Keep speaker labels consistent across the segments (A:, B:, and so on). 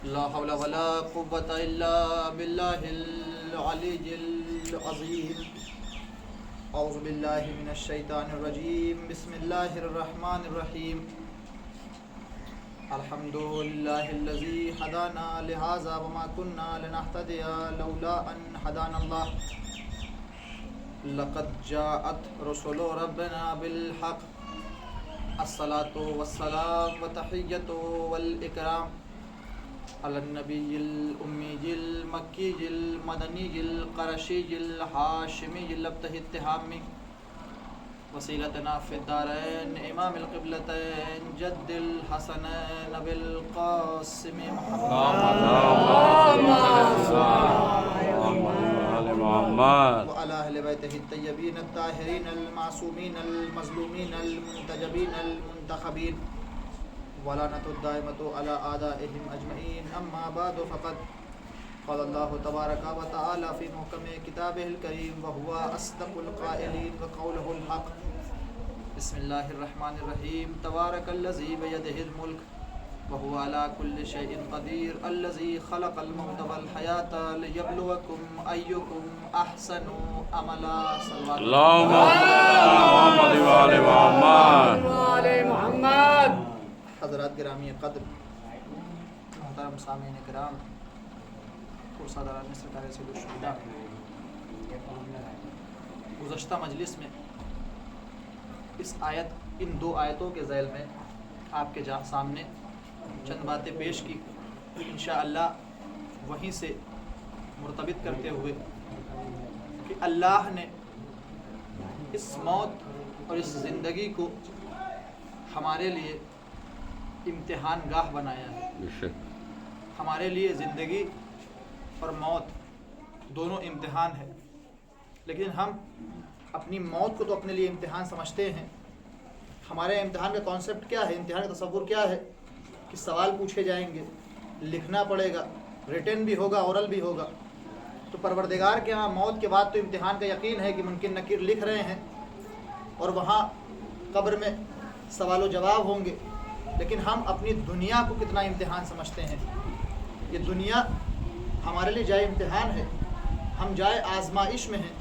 A: لا حول ولا قوة إلا بالله العلي العظيم. أعوذ بالله من الشيطان الرجيم. بسم الله الرحمن الرحيم. الحمد لله الذي هدانا لهذا وما كنا لنهتدي لولا أن هدانا الله. لقد جاءت رسل ربنا بالحق. الصلاة والسلام وتحية والإكرام على النبي الأمي المكي المدني القرشي الهاشمي الابتهي التهامي وسيلتنا في الدارين إمام القبلتين جد الحسنين بالقاسم محمد وعلى أهل بيته الطيبين الطاهرين المعصومين المظلومين المنتجبين المنتخبين ولعنة الدائمة على أعدائهم أجمعين. أما بعد فقد قال الله تبارك وتعالى في محكم كتابه الكريم وهو أصدق القائلين وقوله الحق. بسم الله الرحمن الرحيم. تبارك الذي بيده الملك وهو على كل شيء قدير الذي خلق الموت والحياة ليبلوكم أيكم أحسن عملا.
B: اللهم محمد وآل محمد.
A: حضرات گرامی قدر، محترم سامعین کرام، صدران سرکار سید الشہداء، گزشتہ مجلس میں ان دو آیتوں کے ذیل میں آپ کے سامنے چند باتیں پیش کی. انشاءاللہ وہیں سے مرتبط کرتے ہوئے کہ اللہ نے اس موت اور اس زندگی کو ہمارے لیے امتحان گاہ بنایا ہے. ہمارے لیے زندگی اور موت دونوں امتحان ہے، لیکن ہم اپنی موت کو تو اپنے لیے امتحان سمجھتے ہیں. ہمارے امتحان کا کانسیپٹ کیا ہے، امتحان کا تصور کیا ہے کہ سوال پوچھے جائیں گے، لکھنا پڑے گا، ریٹن بھی ہوگا، اورل بھی ہوگا. تو پروردگار کے ہاں موت کے بعد تو امتحان کا یقین ہے کہ منکر نکیر لکھ رہے ہیں اور وہاں قبر میں سوال و جواب ہوں گے. لیکن ہم اپنی دنیا کو کتنا امتحان سمجھتے ہیں. یہ دنیا ہمارے لیے جائے امتحان ہے، ہم جائے آزمائش میں ہیں،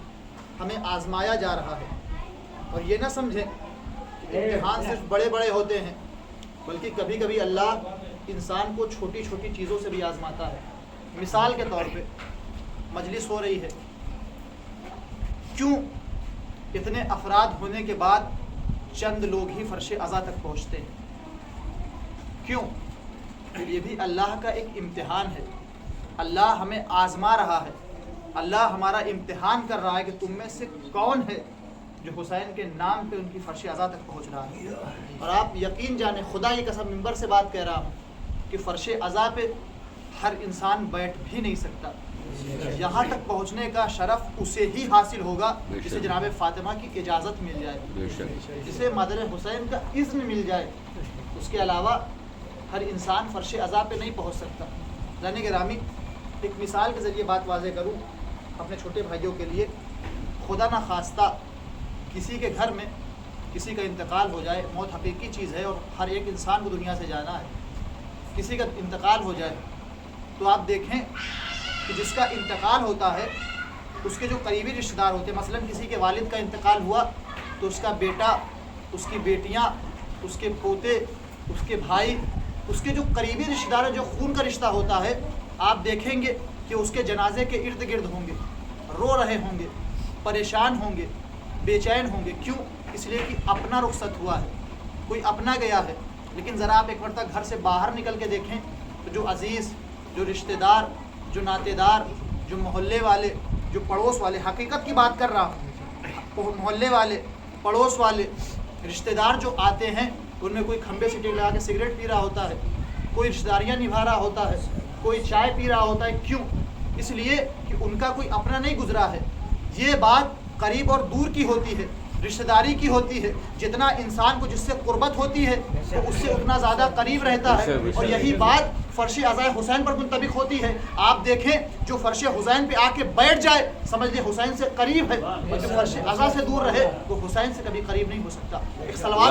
A: ہمیں آزمایا جا رہا ہے. اور یہ نہ سمجھیں کہ امتحان صرف بڑے بڑے ہوتے ہیں، بلکہ کبھی کبھی اللہ انسان کو چھوٹی چھوٹی چیزوں سے بھی آزماتا ہے. مثال کے طور پہ مجلس ہو رہی ہے، کیوں اتنے افراد ہونے کے بعد چند لوگ ہی فرش عزا تک پہنچتے ہیں؟ کیوں؟ یہ بھی اللہ کا ایک امتحان ہے. اللہ ہمیں آزما رہا ہے، اللہ ہمارا امتحان کر رہا ہے کہ تم میں سے کون ہے جو حسین کے نام پہ ان کی فرش عزا تک پہنچ رہا ہے. اور آپ یقین جانیں، خدا کی قسم ممبر سے بات کہہ رہا ہوں کہ فرش عزا پہ ہر انسان بیٹھ بھی نہیں سکتا. یہاں تک پہنچنے کا شرف اسے ہی حاصل ہوگا جسے جناب فاطمہ کی اجازت مل جائے، جسے مادر حسین کا اذن مل جائے. اس کے علاوہ ہر انسان فرش عزا پہ نہیں پہنچ سکتا. جانے گرامی، ایک مثال کے ذریعے بات واضح کروں اپنے چھوٹے بھائیوں کے لیے. خدا نہ خواستہ کسی کے گھر میں کسی کا انتقال ہو جائے، موت حقیقی چیز ہے اور ہر ایک انسان کو دنیا سے جانا ہے. کسی کا انتقال ہو جائے تو آپ دیکھیں کہ جس کا انتقال ہوتا ہے اس کے جو قریبی رشتہ دار ہوتے ہیں، مثلا کسی کے والد کا انتقال ہوا تو اس کا بیٹا، اس کی بیٹیاں، اس کے پوتے، اس کے بھائی، اس کے جو قریبی رشتہ دار جو خون کا رشتہ ہوتا ہے، آپ دیکھیں گے کہ اس کے جنازے کے ارد گرد ہوں گے، رو رہے ہوں گے، پریشان ہوں گے، بے چین ہوں گے. کیوں؟ اس لیے کہ اپنا رخصت ہوا ہے، کوئی اپنا گیا ہے. لیکن ذرا آپ ایک مرتبہ گھر سے باہر نکل کے دیکھیں تو جو عزیز، جو رشتہ دار، جو ناطے دار، جو محلے والے، جو پڑوس والے، حقیقت کی بات کر رہا ہوں، محلے والے، پڑوس والے، رشتہ دار جو آتے ہیں ان میں کوئی کھمبے سے ٹیک لگا کے سگریٹ پی رہا ہوتا ہے، کوئی رشتہ داریاں نبھا رہا ہوتا ہے، کوئی چائے پی رہا ہوتا ہے. کیوں؟ اس لیے کہ ان کا کوئی اپنا نہیں گزرا ہے. یہ بات قریب اور دور کی ہوتی ہے، رشتہ داری کی ہوتی ہے. جتنا انسان کو جس سے قربت ہوتی ہے تو اس سے اتنا زیادہ قریب رہتا ہے. اور یہی بات فرش عزا حسین پر منطبق ہوتی ہے. آپ دیکھیں جو فرش حسین پہ آ کے بیٹھ جائے سمجھ لیں حسین سے قریب ہے، اور جو فرش عزا سے دور رہے وہ حسین سے کبھی قریب نہیں ہو سکتا. ایک صلوات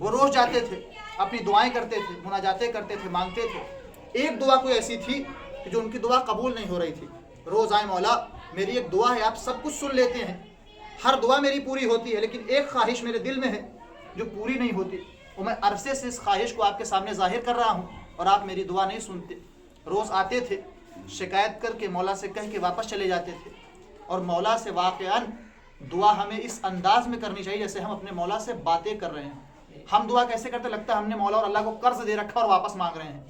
A: وہ روز جاتے تھے، اپنی دعائیں کرتے تھے، مناجاتیں کرتے تھے، مانگتے تھے. ایک دعا کوئی ایسی تھی کہ جو ان کی دعا قبول نہیں ہو رہی تھی. روز آئے مولا میری ایک دعا ہے، آپ سب کچھ سن لیتے ہیں، ہر دعا میری پوری ہوتی ہے، لیکن ایک خواہش میرے دل میں ہے جو پوری نہیں ہوتی، اور میں عرصے سے اس خواہش کو آپ کے سامنے ظاہر کر رہا ہوں اور آپ میری دعا نہیں سنتے. روز آتے تھے، شکایت کر کے مولا سے کہہ کے واپس چلے جاتے تھے. اور مولا سے واقعاً دعا ہمیں اس انداز میں کرنی چاہیے جیسے ہم اپنے مولا سے باتیں کر رہے ہیں. ہم دعا کیسے کرتے؟ لگتا ہے ہم نے مولا اور اللہ کو قرض دے رکھا اور واپس مانگ رہے ہیں.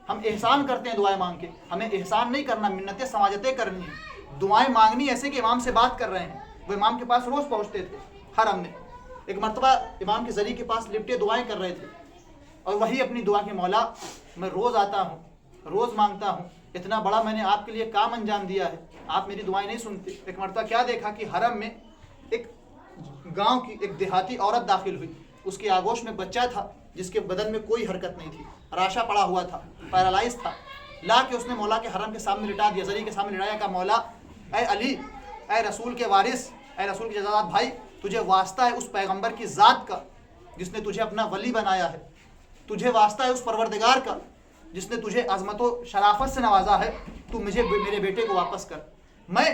A: ہم احسان کرتے ہیں دعائیں مانگ کے، ہمیں احسان نہیں کرنا، منتیں سماجتیں کرنی ہیں. دعائیں مانگنی ایسے کہ امام سے بات کر رہے ہیں. وہ امام کے پاس روز پہنچتے تھے حرم میں. ایک مرتبہ امام کے ذریعے کے پاس لپٹے دعائیں کر رہے تھے اور وہی اپنی دعا کہ مولا میں روز آتا ہوں، روز مانگتا ہوں، اتنا بڑا میں نے آپ کے لیے کام انجام دیا ہے، آپ میری دعائیں نہیں سنتے. ایک مرتبہ کیا دیکھا کہ حرم میں ایک گاؤں کی ایک دیہاتی عورت داخل ہوئی. اس کی آگوش میں بچہ تھا جس کے بدن میں کوئی حرکت نہیں تھی، راشا پڑا ہوا تھا، پیرالائز تھا. لا کے اس نے مولا کے حرم کے سامنے لٹا دیا، ذریعے کے سامنے لٹایا. کہا مولا اے علی، اے رسول کے وارث، اے رسول کے جزاد بھائی، تجھے واسطہ ہے اس پیغمبر کی ذات کا جس نے تجھے اپنا ولی بنایا ہے، تجھے واسطہ ہے اس پروردگار کا جس نے تجھے عظمت و شرافت سے نوازا ہے. تو مجھے میرے بیٹے کو واپس کر، میں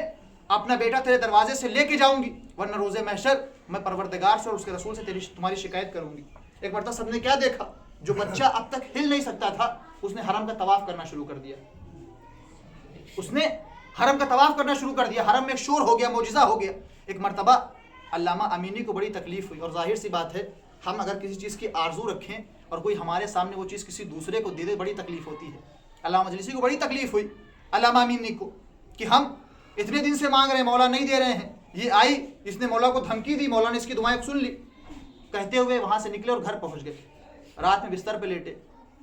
A: اپنا بیٹا تیرے دروازے سے لے کے جاؤں گی، ورنہ روز محشر میں پروردگار سے اور اس کے رسول سے تمہاری شکایت کروں گی. ایک مرتبہ سب نے کیا دیکھا؟ جو بچہ اب تک ہل نہیں سکتا تھا اس نے حرم کا طواف کرنا شروع کر دیا. اس نے حرم کا طواف کرنا شروع کر دیا. حرم میں ایک شور ہو گیا، معجزہ ہو گیا. ایک مرتبہ علامہ امینی کو بڑی تکلیف ہوئی، اور ظاہر سی بات ہے ہم اگر کسی چیز کی آرزو رکھیں اور کوئی ہمارے سامنے وہ چیز کسی دوسرے کو دے دے بڑی تکلیف ہوتی ہے. علامہ مجلسی کو بڑی تکلیف ہوئی، علامہ امینی کو، کہ ہم اتنے دن سے مانگ رہے ہیں، مولا نہیں دے رہے ہیں. یہ آئی، اس نے مولا کو دھمکی دی، مولا نے اس کی دعائیں سن لی. کہتے ہوئے وہاں سے نکلے اور گھر پہنچ گئے. رات میں بستر پہ لیٹے،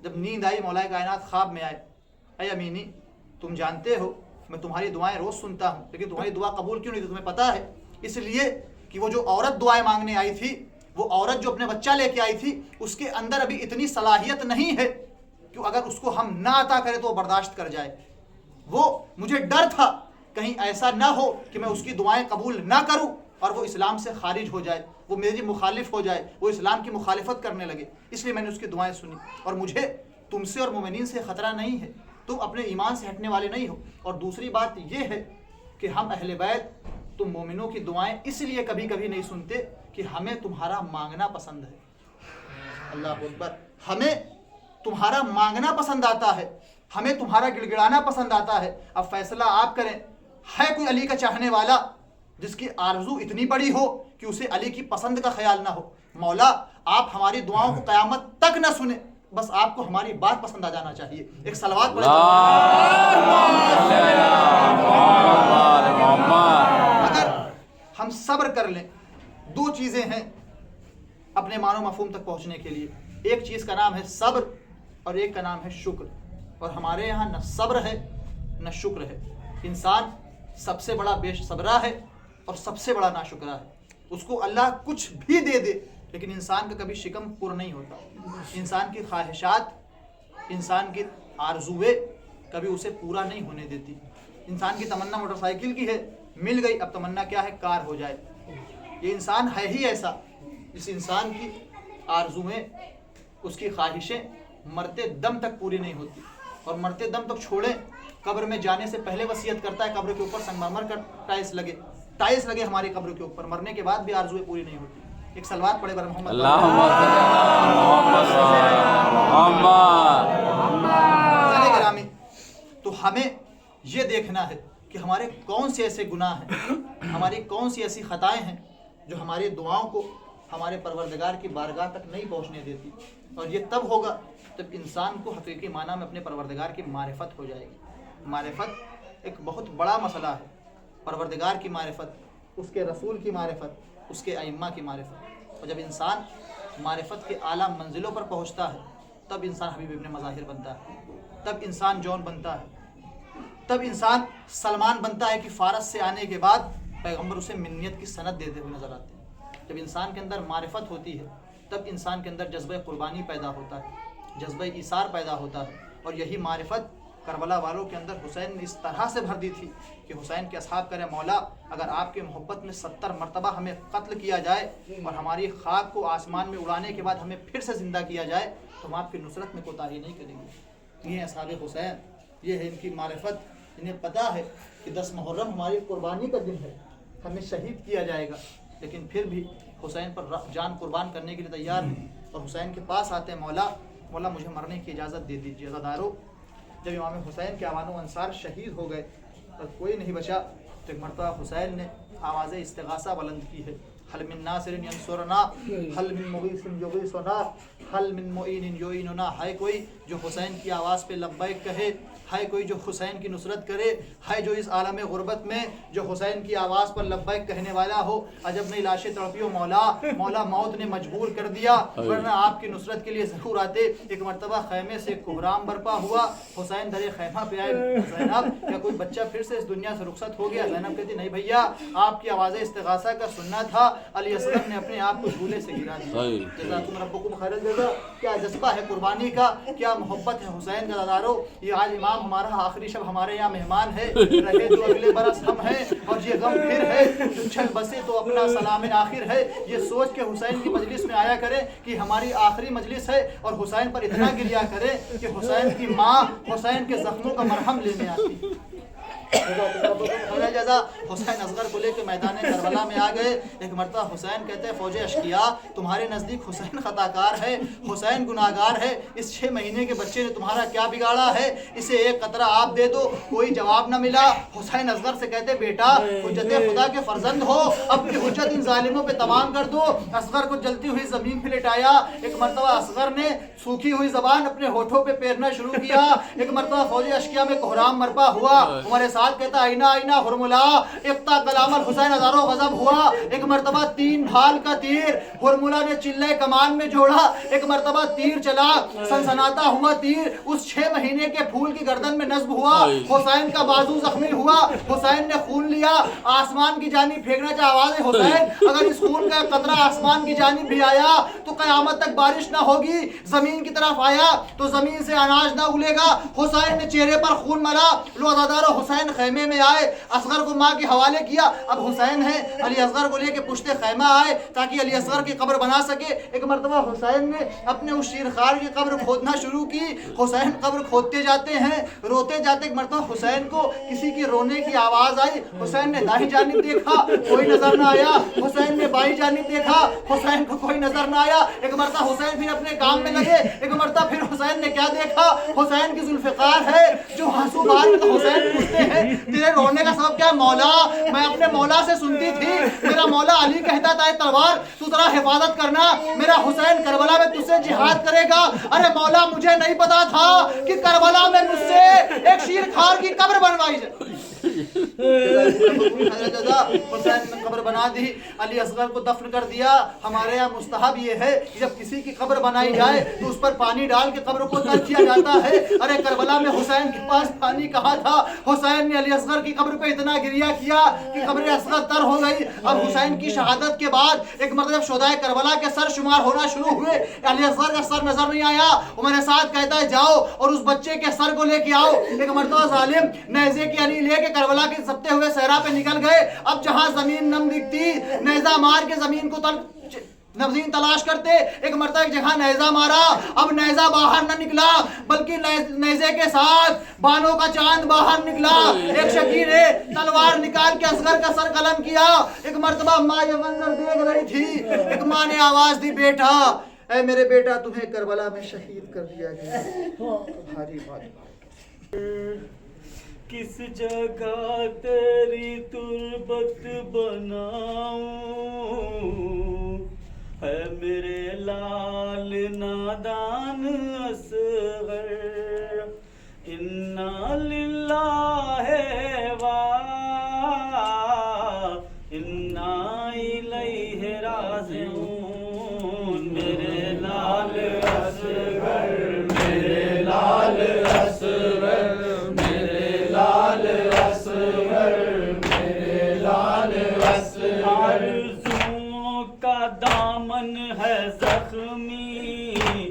A: جب نیند آئی مولا کائنات خواب میں آئے. اے امینی، تم جانتے ہو میں تمہاری دعائیں روز سنتا ہوں، لیکن تمہاری دعا قبول کیوں نہیں؟ تمہیں پتہ ہے اس لیے کہ وہ جو عورت دعائیں مانگنے آئی تھی، وہ عورت جو اپنے بچہ لے کے آئی تھی، اس کے اندر ابھی اتنی صلاحیت نہیں ہے کہ اگر اس کو ہم نہ عطا کرے تو وہ برداشت کر جائے. وہ مجھے ڈر تھا کہیں ایسا نہ ہو کہ میں اس کی دعائیں قبول نہ کروں اور وہ اسلام سے خارج ہو جائے، وہ میری مخالف ہو جائے، وہ اسلام کی مخالفت کرنے لگے. اس لیے میں نے اس کی دعائیں سنی. اور مجھے تم سے اور مومنین سے خطرہ نہیں ہے، تم اپنے ایمان سے ہٹنے والے نہیں ہو. اور دوسری بات یہ ہے کہ ہم اہل بیت، تم مومنوں کی دعائیں اس لیے کبھی کبھی نہیں سنتے کہ ہمیں تمہارا مانگنا پسند ہے. اللہ اکبر. ہمیں تمہارا مانگنا پسند آتا ہے، ہمیں تمہارا گڑ گڑانا پسند آتا ہے. اب فیصلہ آپ کریں. ہے کوئی علی کا چاہنے والا جس کی آرزو اتنی بڑی ہو کہ اسے علی کی پسند کا خیال نہ ہو؟ مولا آپ ہماری دعاؤں کو قیامت تک نہ سنیں، بس آپ کو ہماری بات پسند آ جانا چاہیے. ایک صلوات پڑھیں. اگر ہم صبر کر لیں، دو چیزیں ہیں اپنے معنی و مفہوم تک پہنچنے کے لیے. ایک چیز کا نام ہے صبر اور ایک کا نام ہے شکر. اور ہمارے یہاں نہ صبر ہے نہ شکر ہے. انسان سب سے بڑا بے صبرا ہے اور سب سے بڑا ناشکرا ہے. اس کو اللہ کچھ بھی دے دے لیکن انسان کا کبھی شکم پر نہیں ہوتا. انسان کی خواہشات، انسان کی آرزویں کبھی اسے پورا نہیں ہونے دیتی. انسان کی تمنا موٹر سائیکل کی ہے، مل گئی، اب تمنا کیا ہے؟ کار ہو جائے. یہ انسان ہے ہی ایسا. اس انسان کی آرزویں، اس کی خواہشیں مرتے دم تک پوری نہیں ہوتی. اور مرتے دم تک چھوڑیں، قبر میں جانے سے پہلے وصیت کرتا ہے قبر کے اوپر سنگ مرمر کا ٹائلس لگے ہماری قبر کے اوپر. مرنے کے بعد بھی آرزویں پوری نہیں ہوتی. ایک صلوات پڑھے بر محمد. گرامی، تو ہمیں یہ دیکھنا ہے کہ ہمارے کون سے ایسے گناہ ہیں، ہماری کون سی ایسی خطائیں ہیں جو ہماری دعاؤں کو ہمارے پروردگار کی بارگاہ تک نہیں پہنچنے دیتی. اور یہ تب ہوگا جب انسان کو حقیقی معنی میں اپنے پروردگار کی معرفت ہو جائے گی. معرفت ایک بہت بڑا مسئلہ ہے. پروردگار کی معرفت، اس کے رسول کی معرفت، اس کے ائمہ کی معرفت. اور جب انسان معرفت کے اعلیٰ منزلوں پر پہنچتا ہے تب انسان حبیب ابن مظاہر بنتا ہے، تب انسان جون بنتا ہے، تب انسان سلمان بنتا ہے کہ فارس سے آنے کے بعد پیغمبر اسے منیت کی سند دیتے ہوئے نظر آتے ہیں. جب انسان کے اندر معرفت ہوتی ہے تب انسان کے اندر جذبہ قربانی پیدا ہوتا ہے، جذبہ ایثار پیدا ہوتا ہے. اور یہی معرفت کربلا والوں کے اندر حسین نے اس طرح سے بھر دی تھی کہ حسین کے اصحاب کرے مولا اگر آپ کے محبت میں 70 مرتبہ ہمیں قتل کیا جائے اور ہماری خاک کو آسمان میں اڑانے کے بعد ہمیں پھر سے زندہ کیا جائے تو ہم آپ کی نصرت میں کوتاہی نہیں کریں گے. یہ اصحاب حسین، یہ ہے ان کی معرفت. انہیں پتہ ہے کہ 10 محرم ہماری قربانی کا دن ہے، ہمیں شہید کیا جائے گا، لیکن پھر بھی حسین پر جان قربان کرنے کے لیے تیار ہیں. اور حسین کے پاس آتے ہیں، مولا مجھے مرنے کی اجازت دے دیجیے. عزادارو، جب امام حسین کے عوان و انصار شہید ہو گئے اور کوئی نہیں بچا تو ایک مرتبہ حسین نے آواز استغاثہ بلند کی ہے. حل من ناصر ینصرنا، حل من مغیث یغیثنا، حل من معین یعیننا. ہے کوئی جو حسین کی آواز پہ لبیک کہے، ہے کوئی جو حسین کی نصرت کرے، ہے جو اس عالم غربت میں جو حسین کی آواز پر لبیک کہنے والا ہو. عجب نہیں لاشیں تڑپیو مولا موت نے مجبور کر دیا، ورنہ آپ کی نصرت کے لیے ضرور آتے. ایک مرتبہ خیمے سے کوہرام برپا ہوا، حسین درے خیمہ پہ آئے. زینب کیا کوئی بچہ پھر سے اس دنیا سے رخصت ہو گیا؟ زینب کہتی نہیں بھیا، آپ کی آواز استغاثہ کا سننا تھا. علی اصغر نے اپنے آپ کو جھولے سے گرا دیا. جزاکم ربکم خیر الجزا. کیا جذبہ ہے قربانی کا، کیا محبت ہے حسین کا. دادارو، یہ آج امام ہمارا آخری شب ہمارے یہاں مہمان ہے، رہے تو اگلے برس ہم ہیں، اور یہ غم پھر ہے جو چل بسے تو اپنا سلام آخر ہے. یہ سوچ کے حسین کی مجلس میں آیا کرے کہ ہماری آخری مجلس ہے، اور حسین پر اتنا گریا کرے کہ حسین کی ماں حسین کے زخموں کا مرہم لینے آتی. حسین اصغر کو لے کے میدان کربلا میں آ گئے. ایک مرتبہ حسین کہتے ہیں فوج اشقیا، تمہارے نزدیک حسین خطا کار ہے، حسین گناہگار ہے. اس 6 مہینے کے بچے نے تمہارا کیا بگاڑا ہے؟ اسے ایک قطرہ آپ دے دو. کوئی جواب نہ ملا. حسین اصغر سے کہتے بیٹا حجت خدا کے فرزند ہو، اپنی حجت ان ظالموں پہ تمام کر دو. اصغر کو جلتی ہوئی زمین پہ لٹایا. ایک مرتبہ اصغر نے سوکھی ہوئی زبان اپنے ہونٹوں پہ پیرنا شروع کیا. ایک مرتبہ فوج اشقیا میں کوہرام مرپا ہوا. ہمارے ساتھ کہتا آئینہ ہرملا اقتا کلام الحسین ہزاروں غضب ہوا. ایک مرتبہ 3 ڈھال کا تیر ہرملا نے چلے کمان میں جوڑا. ایک مرتبہ تیر چلا، سنسناتا ہوا تیر اس 6 مہینے کے پھول کی گردن میں نصب ہوا. حسین کا بازو زخمی ہوا. حسین نے خون لیا، آسمان کی جانب پھینکنا چاہا. آواز حسین، اگر اس خون کا قطرہ آسمان کی جانب بھی آیا تو قیامت تک بارش نہ ہوگی. زمین کی طرف آیا تو زمین سے اناج نہ اگلے گا. حسین نے چہرے پر خون ملا. لو عزادارو، حسین خیمے میں آئے، اصغر کو ماں کے حوالے کیا. اب حسین ہے، علی اصغر کو لے کے پشت خیمہ آئے تاکہ علی اصغر کی قبر بنا سکے. ایک مرتبہ حسین نے اپنے اس شیرخوار کی قبر کھودنا شروع کی. حسین قبر کھودتے جاتے ہیں، روتے جاتے. ایک مرتبہ حسین کو کسی کی رونے کی آواز آئی. حسین نے دائیں جانب دیکھا، کوئی نظر نہ آیا. حسین نے بائیں جانب دیکھا، حسین کو کوئی نظر نہ آیا. ایک مرتبہ حسین پھر اپنے کام میں لگے. ایک مرتبہ پھر حسین نے کیا دیکھا؟ حسین کی ذوالفقار ہے جو ہنسو بار میں تو حسین پوچھتے ہیں تیرے رونے کا سبب کیا ہے؟ مولا، میں اپنے مولا سے سنتی تھی، میرا مولا علی کہتا تھا تلوار تو ذرا حفاظت کرنا، میرا حسین کربلا میں تجھ سے جہاد کرے گا. ارے مولا، مجھے نہیں پتا تھا کہ کربلا میں مجھ سے ایک شیرخوار کی قبر بنوائی جائے. حسین نے قبر بنا دی، علی اصغر کو دفن کر دیا. ہمارے یہاں مستحب یہ ہے کہ جب کسی کی قبر بنائی جائے تو اس پر پانی ڈال کے قبر کو تر کیا جاتا ہے. ارے کربلا میں حسین کے پاس پانی کہاں تھا؟ حسین نے علی اصغر کی قبر پہ اتنا گریا کیا کہ قبر اصغر تر ہو گئی. اب حسین کی شہادت کے بعد ایک مرتبہ شہدائے کربلا کے سر شمار ہونا شروع ہوئے. علی اصغر کا سر نظر نہیں آیا. وہ میرے ساتھ کہتا ہے جاؤ اور اس بچے کے سر کو لے کے آؤ. ایک مرتبہ ظالم نیزے کی علی لے کے کربلا کے سبتے ہوئے صحرا پہ نکل گئے. اب جہاں زمین نم دکھتی نیزہ مار کے زمین کو نبزین تلاش کرتے. ایک مرتبہ ایک جگہ نیزہ مارا. اب نیزہ باہر نہ نکلا بلکہ نیزے کے ساتھ بانوں کا چاند باہر نکلا. ایک شکیر نے تلوار نکال کے اصغر کا سر قلم کیا. ایک مرتبہ ماں یہ منظر دیکھ رہی تھی. ایک ماں نے آواز دی بیٹا، اے میرے بیٹا، تمہیں کربلا میں شہید کر دیا گیا. بھاری بات.
C: کس جگہ تیری تربت بناؤں، ہے میرے لال نادان اصغر. انا للہ و انا الیہ راجعون. میرے لال اصغر، میرے لال اصغر، میرے لال اصغر، میرے لال اصغر. آرزوؤں کا دامن ہے زخمی،